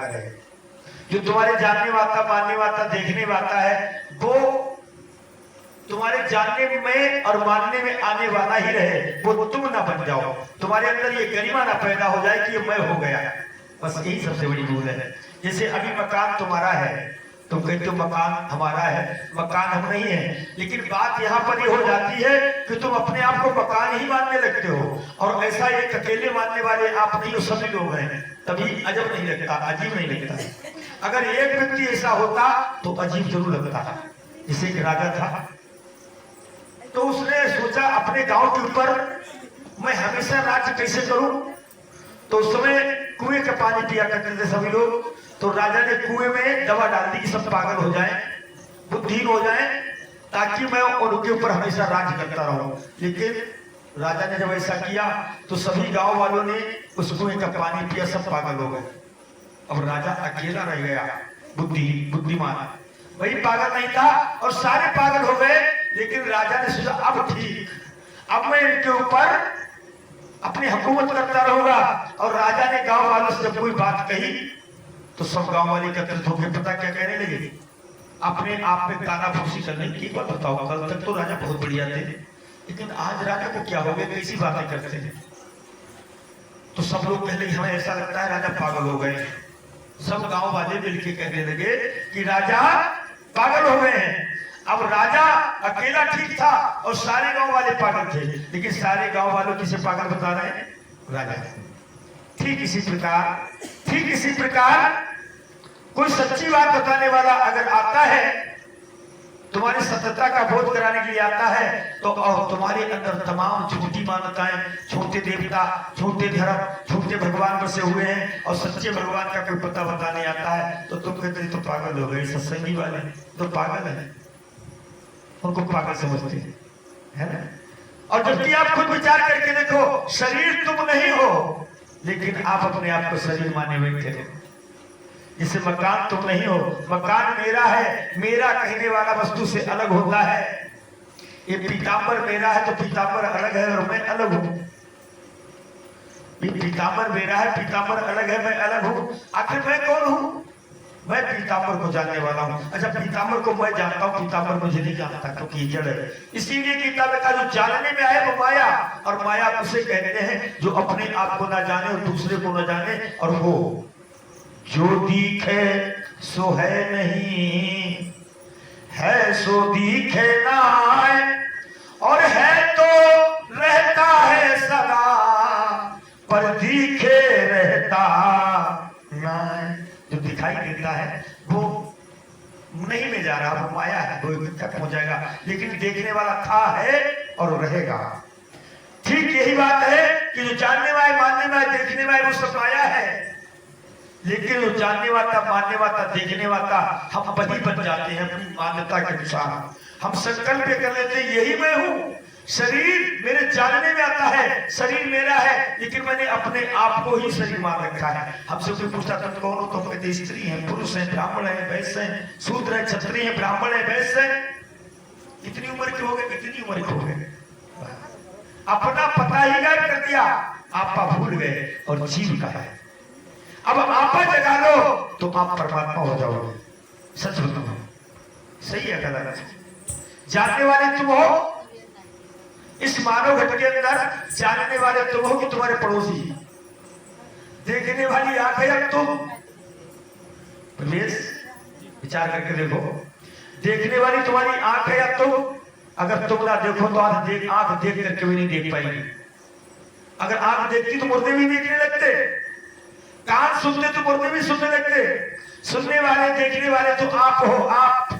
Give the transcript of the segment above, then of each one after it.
है। जो तुम्हारे जानने वाला, मानने वाला, देखने वाला है, वो तुम्हारे जानने में और मानने में आने वाला ही रहे, वो तुम ना बन जाओ। तुम्हारे अंदर ये गरिमा ना पैदा हो जाए कि ये मैं हो गया। बस यही सबसे बड़ी भूल है। जैसे अभी मकान तुम्हारा है, तुम कहते हो मकान हमारा है, मकान हम नहीं है, लेकिन बात यहाँ पर ये हो जाती है कि तुम अपने आप को मकान ही मानने लगते हो। और ऐसा एक अकेले मानने वाले आप नहीं हो, सभी लोग हैं, तभी अजब नहीं लगता, अजीब नहीं लगता। अगर एक व्यक्ति ऐसा होता तो अजीब जरूर लगता। जैसे एक राजा था, तो उसने सोचा अपने गांव के ऊपर मैं हमेशा राज्य कैसे करूं। तो उस समय कुएं का पानी पिया करते थे सभी लोग। तो राजा ने कुएं में दवा डाल दी कि सब पागल हो जाएं, बुद्धिहीन हो जाएं, ताकि मैं उनके ऊपर हमेशा राज्य करता रहूं। लेकिन राजा ने जब ऐसा किया तो सभी गांव वालों ने उस कुएं का पानी पिया, सब पागल हो गए। अब राजा अकेला रह गया, बुद्धिमान वही पागल नहीं था और सारे पागल हो गए। लेकिन राजा ने सोचा अब ठीक, अब मैं इनके ऊपर अपनी हुकूमत करता रहूंगा। और राजा ने गांव वालों से जब कोई बात कही तो सब गांव वाले एकत्रित होकर पता क्या कहने लगे, अपने आप में तानाफूसी करने की। बात बताओ, कल तक तो राजा बहुत बढ़िया थे, लेकिन आज राजा को क्या हो गया, कैसी बातें करते हैं। तो सब लोग पहले हमें ऐसा लगता है राजा पागल हो गए। सब गांव वाले मिलकर कहने लगे कि राजा पागल हो गए हैं। अब राजा अकेला ठीक था और सारे गांव वाले पागल थे, लेकिन सारे गांव वालों किसे पागल बता रहे हैं, राजा। ठीक इसी प्रकार कोई सच्ची बात बताने वाला अगर आता है, तुम्हारी सत्यता का बोध कराने के लिए आता है, तो तुम्हारे अंदर तमाम झूठी मान्यताएं, झूठे देवता, झूठे धर्म, झूठे भगवान बसे हुए हैं और सच्चे भगवान का कोई पता बताने आता है तो तुम कहते तो पागल हो गए। सत्संगी वाले तो पागल है, उनको पागल समझते है ना। और जबकि आप खुद विचार करके देखो, शरीर तुम नहीं हो, लेकिन आप अपने आप को शरीर माने बैठे हो। जैसे मकान तुम नहीं हो, मकान मेरा है, मेरा कहने वाला वस्तु से अलग होता है। ये पीतांबर मेरा है तो पीतांबर अलग है और मैं अलग हूं। पीतांबर मेरा है, पीतांबर अलग है, मैं अलग हूं। आखिर मैं कौन हूं? मैं पीतांबर को जानने वाला हूं। अच्छा, पीतांबर को मैं जानता हूं, पीतांबर मुझे नहीं जानता क्योंकि जड़ है। इसीलिए गीता में कहा जो जानने में आए वो माया, और माया उसे कहते हैं जो अपने आप को ना जाने और दूसरे को ना जाने। और वो जो दिखे सो है नहीं, है सो दिखे ना, और है तो रहता है सदा, पर दिखे रहता ना। जो दिखाई देता है वो नहीं में जा रहा, वो माया है, वो खत्म हो जाएगा। लेकिन देखने वाला था, है और रहेगा। ठीक यही बात है कि जो जानने वाले, मानने वाले, देखने वाले वो सब माया है। लेकिन जो जानने वाला, मानने वाला, देखने वाला हम बनी बन जाते हैं अपनी मान्यता के अनुसार। हम संकल्प कर लेते हैं यही मैं हूं। शरीर मेरे जानने में आता है, शरीर मेरा है, लेकिन मैंने अपने आप को ही शरीर मान रखा है। हमसे कोई पूछता तुम कौन हो, तो हम कहते स्त्री हैं, पुरुष हैं, ब्राह्मण हैं, वैश्य हैं, शूद्र हैं, क्षत्रिय हैं, ब्राह्मण हैं, वैश्य हैं। कितनी उम्र के हो गए, कितनी उम्र के हो गए, अपना पता ही गायब कर दिया, आपा भूल गए और जीव का है। अब आपा जगा लो तो आप परमात्मा हो जाओगे। सच बताओ, सही है गलत? जानने वाले तुम हो, इस मानव घट के अंदर जानने वाले तुम हो कि तुम्हारे पड़ोसी। देखने वाली आंख है अब तुम, विचार करके देखो। देखने वाली तुम्हारी आंख है अब तुम। अगर तुम ना देखो तो आंख देख करके भी नहीं देख पाएगी। अगर आंख देखती तो मुर्दे भी देखने लगते, कान सुनते तो मुर्दे भी सुनने लगते। सुनने वाले, देखने वाले तो आप हो, आप।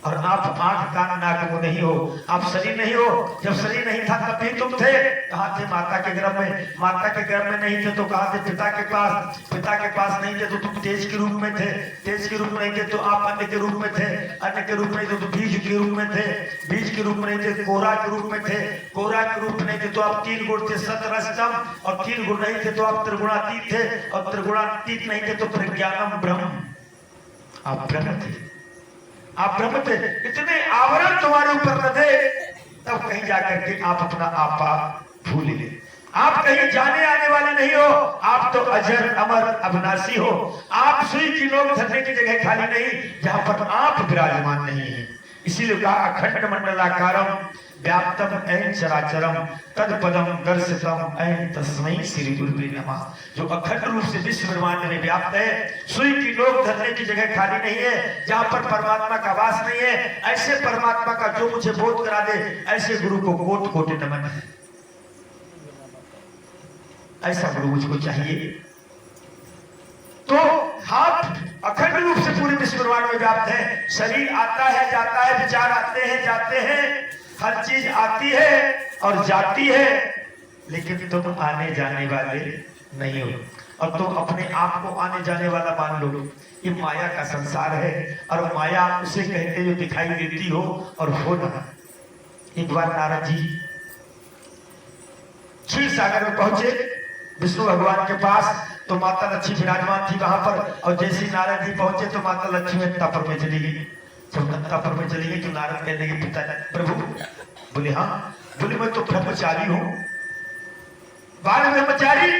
और आप आंख कान नाक वो नहीं हो, आप शरीर नहीं हो। जब शरीर नहीं था तब भी तुम थे। कहाँ थे? माता के गर्भ में। माता के गर्भ में नहीं थे तो कहाँ थे? पिता के पास। पिता के पास नहीं थे तो तुम तेज के रूप में थे। तेज के रूप में नहीं थे तो आप अन्न के रूप में थे। अन्न के रूप में नहीं थे तो बीज के रूप में थे। बीज के रूप में नहीं थे, कोरा के रूप में थे। कोरा के रूप में नहीं थे तो आप 3 गुण थे, सत रज तम। और 3 गुण नहीं थे तो आप त्रिगुणातीत थे। और त्रिगुणातीत नहीं थे तो प्रज्ञानम ब्रह्म, आप ब्रह्म थे। आप ब्रह्म थे। इतने आवरण तुम्हारे ऊपर न थे, तब कहीं जाकर के आप अपना आपा भूल ले। आप कहीं जाने आने वाले नहीं हो, आप तो अजर अमर अविनाशी हो। आप सुई की नोक धरने की जगह खाली नहीं जहां पर आप विराजमान नहीं है। इसीलिए कहा अखंड मंडलाकारम व्याप्तम ऐन चराचरम तद पदम दर्शितम ऐन तस्मै श्री गुरुवे नमः। जो अखंड रूप से विश्व ब्रह्मांड में व्याप्त है, सुई की नोक धरने की जगह खाली नहीं है जहां पर परमात्मा का वास नहीं है। ऐसे परमात्मा का जो मुझे बोध करा दे, ऐसे गुरु को कोटि कोटि नमन है। ऐसा गुरु मुझको चाहिए। तो आप अखंड रूप से पूरे विश्व ब्रह्मांड में व्याप्त है। शरीर आता है जाता है, विचार आते हैं जाते हैं, हर चीज आती है और जाती है, लेकिन तुम आने जाने वाले नहीं हो। और तुम अपने आप को आने जाने वाला मान लो। ये माया का संसार है और माया उसे कहते जो दिखाई देती हो और हो ना। एक बार नारद जी क्षीर सागर में पहुंचे विष्णु भगवान के पास, तो माता लक्ष्मी विराजमान थी वहां पर। और जैसे ही नारद जी पहुंचे तो माता लक्ष्मी अंतापुर में चली गई। जब अंतापुर में चली गई तो नारद कहने के पिता प्रभु, बोले हाँ, बोले मैं तो ब्रह्मचारी हूँ, बाल ब्रह्मचारी,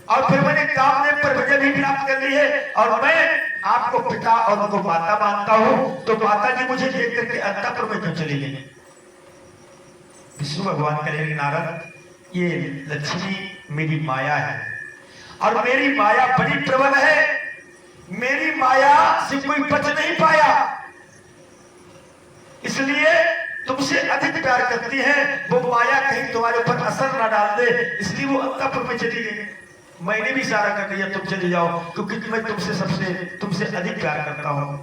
और फिर मैंने कामदेव पर विजय भी प्राप्त कर ली है और मैं आपको पिता और उनको माता मानता हूँ, तो माता जी मुझे देख करके अंतापुर में क्यों चली गई? विष्णु भगवान कहेंगे नारद, ये लक्ष्मी मेरी माया है और मेरी माया बड़ी प्रबल है। मेरी माया से कोई बच नहीं पाया, इसलिए तुमसे अधिक प्यार करती है। वो माया कहीं तुम्हारे ऊपर असर ना डाल दे, इसलिए वो अंतापुर में चली गई। मैंने भी इशारा कर दिया तुम चले जाओ, क्योंकि मैं तुमसे अधिक प्यार करता हूं।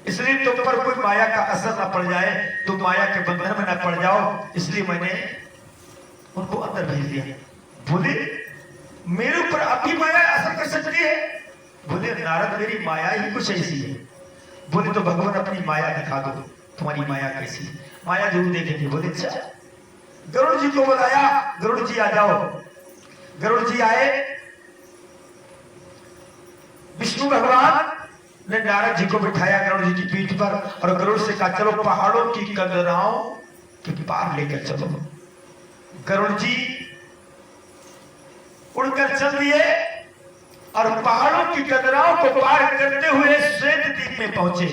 इसलिए तुम पर कोई माया का असर ना पड़ जाए, तुम माया के बंधन में ना पड़ जाओ, इसलिए मैंने उनको अंदर भेज दिया। बोले मेरे ऊपर अभी माया असर कर सकती है? बोले नारद, मेरी माया ही कुछ ऐसी है। बोले तो भगवान अपनी माया दिखा दो, तुम्हारी माया कैसी है? माया जरूर देखेंगे। बोले अच्छा। गरुड़ जी को बुलाया, गरुड़ जी आ जाओ। गरुड़ जी आए, विष्णु भगवान ने नारद जी को बिठाया गरुड़ जी की पीठ पर और गरुड़ से कहा चलो पहाड़ों की कंदराओं के पार लेकर चलो। गरुड़ जी उड़कर चल दिए और पहाड़ों की कंदराओं को पार करते हुए श्वेत द्वीप में पहुंचे।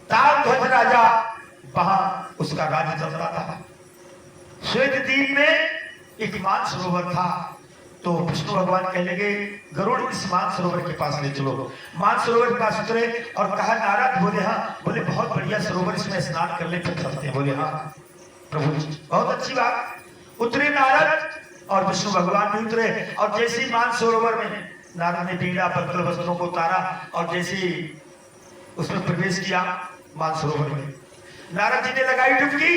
तालध्वज राजा वहां उसका राज्य चल रहा था। श्वेत द्वीप में एक मानसरोवर था, तो विष्णु भगवान कह लगे गरुड़ इस मानसरोवर के पास ले चलो। मानसरोवर के पास उतरे और कहा नारद, बोले हाँ। बोले बहुत बढ़िया सरोवर, इसमें स्नान कर ले फिर चलते हैं। बोले हाँ प्रभु, बहुत अच्छी बात। उतरे नारद और विष्णु भगवान भी उतरे और जैसे ही मानसरोवर में नारद ने बीड़ा पत्थर वस्त्रों को उतारा और जैसे उसमें प्रवेश किया मानसरोवर में, नारद जी ने लगाई डुबकी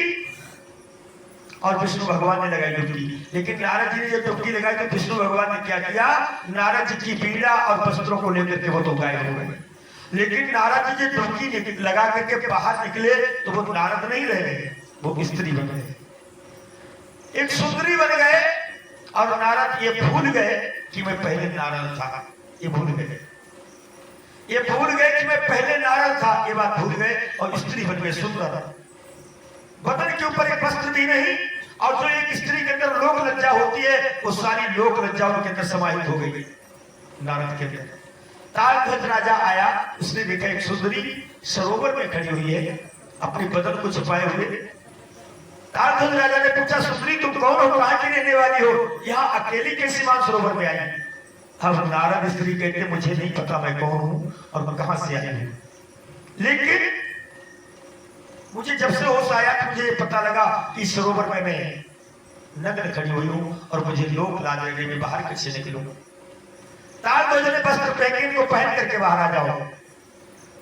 और विष्णु भगवान ने लगाई डुबकी। लेकिन नारद जी ने जब डुबकी लगाई तो विष्णु भगवान ने क्या किया, नारद जी की बीड़ा और वस्त्रों को लेकर के वो तो गायब हो गए। लेकिन नारद जी जब डुबकी लगा करके बाहर निकले तो वो नारद नहीं रह गए, वो स्त्री बन गए, एक सुंदरी बन गए। और नारद ये भूल गए कि मैं पहले नारद था, ये भूल गए, ये भूल गए कि मैं पहले नारद था, ये बात भूल गए और स्त्री बन गए, सुंदर। बदन के ऊपर एक वस्त्र भी नहीं, और जो एक स्त्री के अंदर लोक लज्जा होती है वो सारी लोक लज्जाओं के अंदर समाहित हो गई नारद के अंदर। तालध्वज राजा आया, उसने देखा एक सुंदरी सरोवर में खड़ी हुई है अपने बदन को छुपाए हुए। तालध्वज राजा ने पूछा सुंदरी तुम कौन हो, कहां की रहने वाली हो, यहाँ अकेली कैसी मानसरोवर में आई? अब नारद स्त्री कहते मुझे नहीं पता मैं कौन हूं और मैं कहां से आई हूं, लेकिन मुझे जब से होश आया तो मुझे पता लगा कि सरोवर में मैं नग्न खड़ी हुई हूं और मुझे लोक लाज लगे, मैं बाहर कैसे निकलूं? तालध्वज ने वस्त्र पहने, इनको पहन करके बाहर आ जाओ।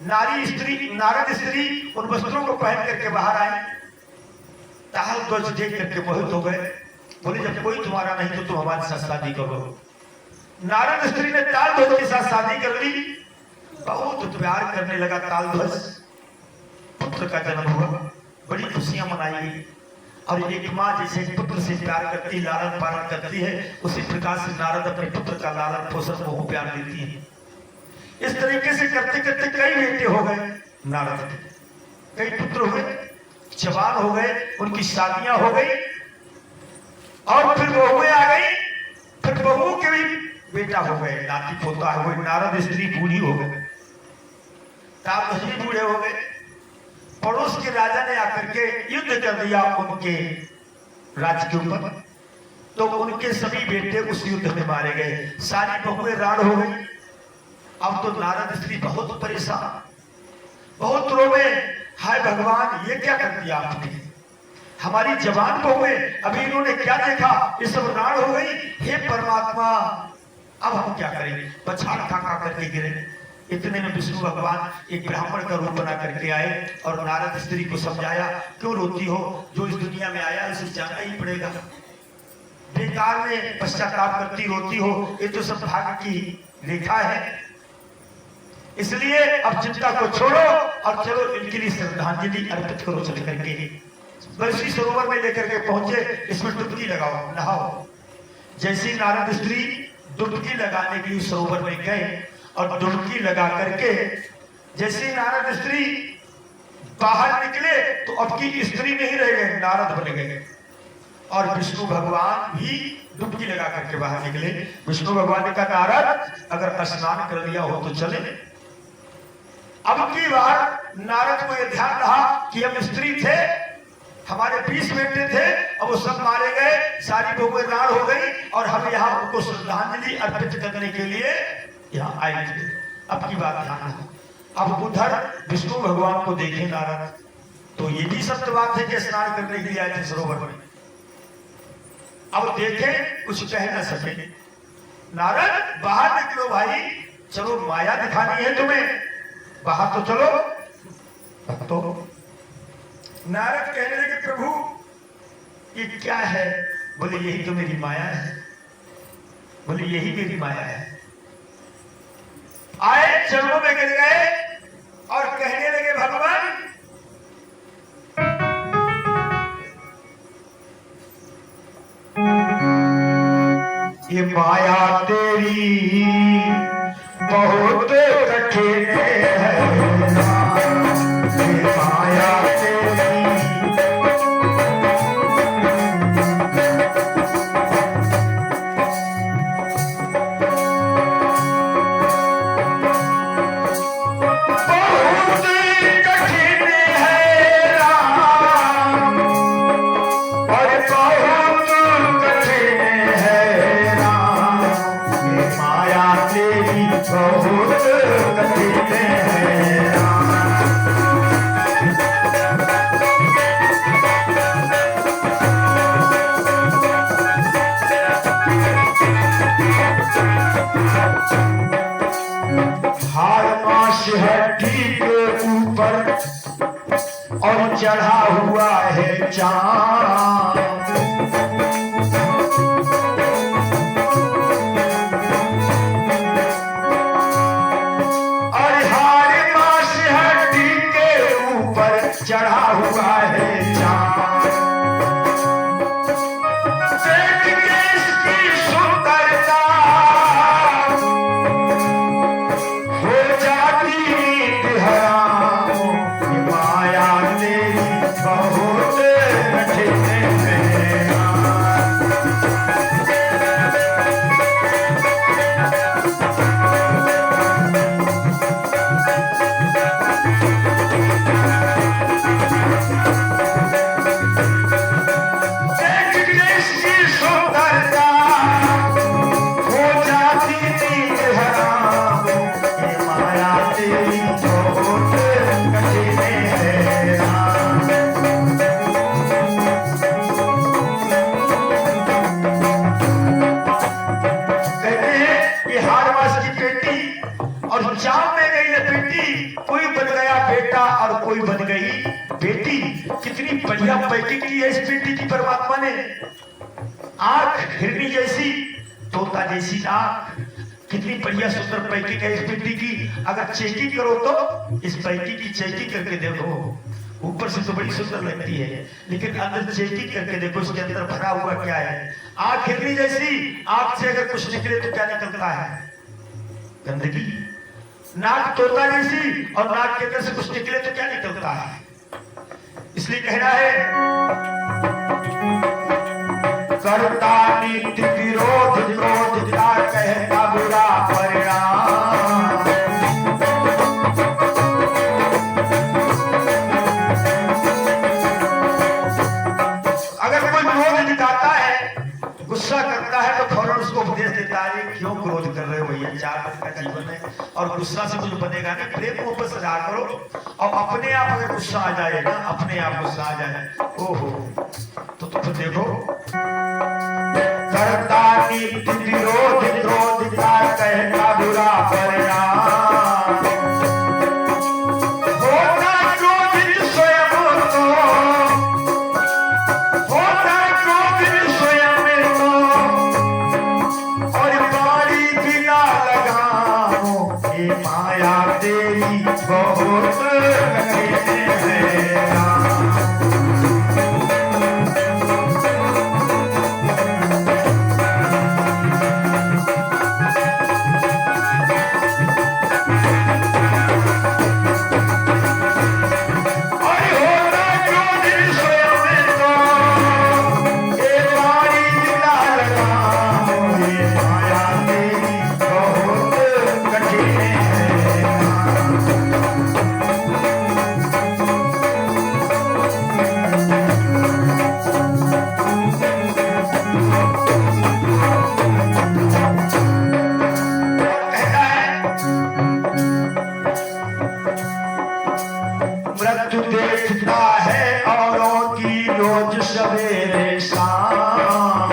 नारद स्त्री उन वस्त्रों को पहन करके बाहर आए। तालध्वज देख करके मोहित हो गए, बोले जब कोई तुम्हारा नहीं तो तुम हमारे साथ शादी करो। नारद स्त्री ने तालध्वज के साथ शादी कर ली, बहुत प्यार करने लगा तालध्वज, पुत्र का जन्म हुआ, बड़ी खुशियां मनाई गई। और एक माँ जैसे पुत्र से प्यार करती, लालन पालन करती है, उसी प्रकार से नारद अपने पुत्र का लालन पोषण मोह प्यार देती है। इस तरीके से करते करते कई बेटे हो गए नारद के, कई पुत्र हुए, जवान हो गए, उनकी शादियां हो गई और फिर बहुएं आ गई, फिर बहुओं के भी बेटा हो गए, नाती पोता हो गई। नारद स्त्री बूढ़ी हो गए, तापसी बूढ़े हो गए। पड़ोस के राजा ने आकर के युद्ध कर दिया उनके राज्य के ऊपर, तो उनके सभी बेटे उस युद्ध में मारे गए, सारी बहुएं राण हो गई। अब तो नारद स्त्री बहुत परेशान, बहुत रोवे, हाय भगवान ये क्या कर दिया आपने, हमारी जवान बहुएं, अभी इन्होंने क्या देखा, ये सब राण हो गई। हे परमात्मा अब हम क्या करें, पछाड़ खा करके गिरे। इतने में विष्णु भगवान एक ब्राह्मण का रूप बना करके आए और नारद स्त्री को समझाया, क्यों रोती हो, जो इस दुनिया में आया उसे जाना ही पड़ेगा, बेकार में पश्चाताप करती रोती हो, ये तो सब भाग्य की रेखा है। इसलिए अब चिंता को छोड़ो और चलो इनके लिए श्रद्धांजलि अर्पित करो। चल करके बरसी सरोवर में लेकर के पहुंचे, इसमें डुबकी लगाओ, नहाओ। जैसी नारद स्त्री डुबकी लगाने के लिए सरोवर में गए और डुबकी लगा करके जैसे नारद स्त्री बाहर निकले तो अब की स्त्री नहीं रह गए, नारद बन गए। और विष्णु भगवान भी डुबकी लगा करके बाहर निकले। विष्णु भगवान ने कहा, नारद अगर स्नान कर लिया हो तो चले। अब की बार नारद को यह ध्यान रहा कि हम स्त्री थे, हमारे 20 बेटे थे, अब वो सब मारे गए, सारी बहुएं राण हो गई और हम यहाँ उनको श्रद्धांजलि अर्पित करने के लिए यहाँ आए थे। अब की बात ध्यान रहा। अब उधर विष्णु भगवान को देखे नारद, तो ये भी सत्य बात है कि स्नान करने के लिए आए थे सरोवर में। अब देखे कुछ कह न सके, नारद बाहर निकलो भाई, चलो माया दिखानी है तुम्हें, बाहर तो चलो। तो नारद कहने लगे, प्रभु ये क्या है? बोले यही तो मेरी माया है। बोले यही मेरी माया है। आए चरणों में गिर गए और कहने लगे, भगवान ये माया तेरी बहुत कठिन है, ये माया और चढ़ा हुआ है चांद, और हार माश हड्डी के ऊपर चढ़ा हुआ है चांद। देख के इसकी सुंदरता हो जाती हराम, माया तेरी बहुत कठिन है। कोई बन गई बेटी। कितनी बढ़िया पैकिंग की है इस बेटी की परमात्मा ने। आंख हिरनी जैसी, तोता जैसी आंख, कितनी बढ़िया सुंदर पैकिंग है इस बेटी की। अगर चेकिंग करो तो इस पैकिंग की चेकिंग करके देखो, ऊपर से तो बड़ी सुंदर लगती है, लेकिन अंदर चेकिंग करके देखो इसके अंदर भरा हुआ क्या है। आंख हिरनी जैसी, आंख से अगर कुछ निकले तो क्या निकलता है? गंदगी। नाक तोता जैसी, और नाक के अंदर से कुछ निकले तो क्या निकलता है? इसलिए कहना है, करता नित्य विरोध क्रोध का कहता बुरा परिणाम। अगर कोई क्रोध दिखाता है, गुस्सा करता है, तो फौरन उसको उपदेश देता है, क्यों क्रोध कर रहे हो भैया, 4 दिन का जीवन है और गुस्सा से कुछ बनेगा नहीं, प्रेम को ऊपर सजा करो। और अपने आप अगर गुस्सा आ जाए ना, अपने आप गुस्सा आ जाए, ओहो, तो तुम देखो, करता नित्य विरोध क्रोध का कहता बुरा परिणाम। होता क्रोधित स्वयं तो, होता क्रोधित स्वयं तो, और बारी बिना लगाओ, ये माया तेरी बहुत कठिन है। मृत्यु देखता है औरों की रोज सवेरे शाम।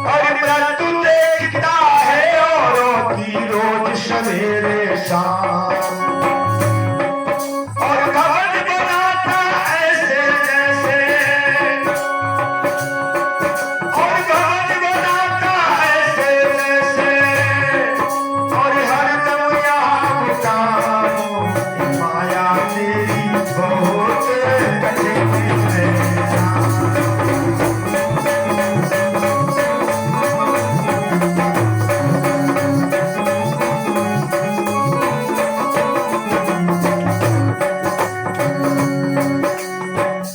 और मृत्यु देखता है औरों की रोज सवेरे शाम। और घमंड बनाता ऐसे जैसे, और घमंड बनाता ऐसे जैसे, और हरदम यहाँ बुझाओ, माया तेरी बहुत कठिन है।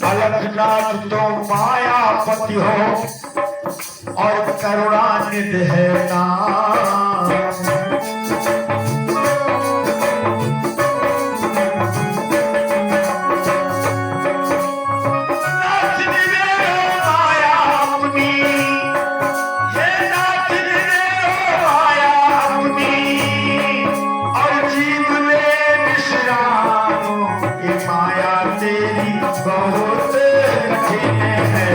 अलखनाथ तो मायापति हो और करुणानिधि है नाम। नाथ निधे माया अपनी, हे नाथ निधे माया अपनी, और जीव ले विश्राम, ये माया तेरी बहुत कठिन है।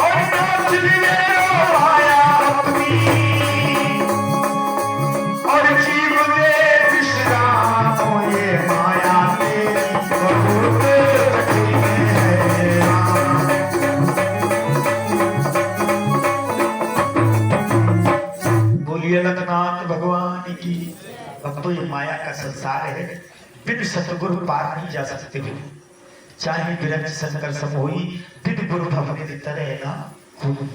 और नाथ निधे माया अपनी, और जीव ले विश्राम, ये माया तेरी बहुत कठिन है। बोलिए लखनाथ भगवान की। अब तो ये माया का संसार है, बिन सतगुरु पार नहीं जा सकते हो। चाहे विरक्त शंकर सम होई, बिन गुरु भवनिधि तरह ना कोई।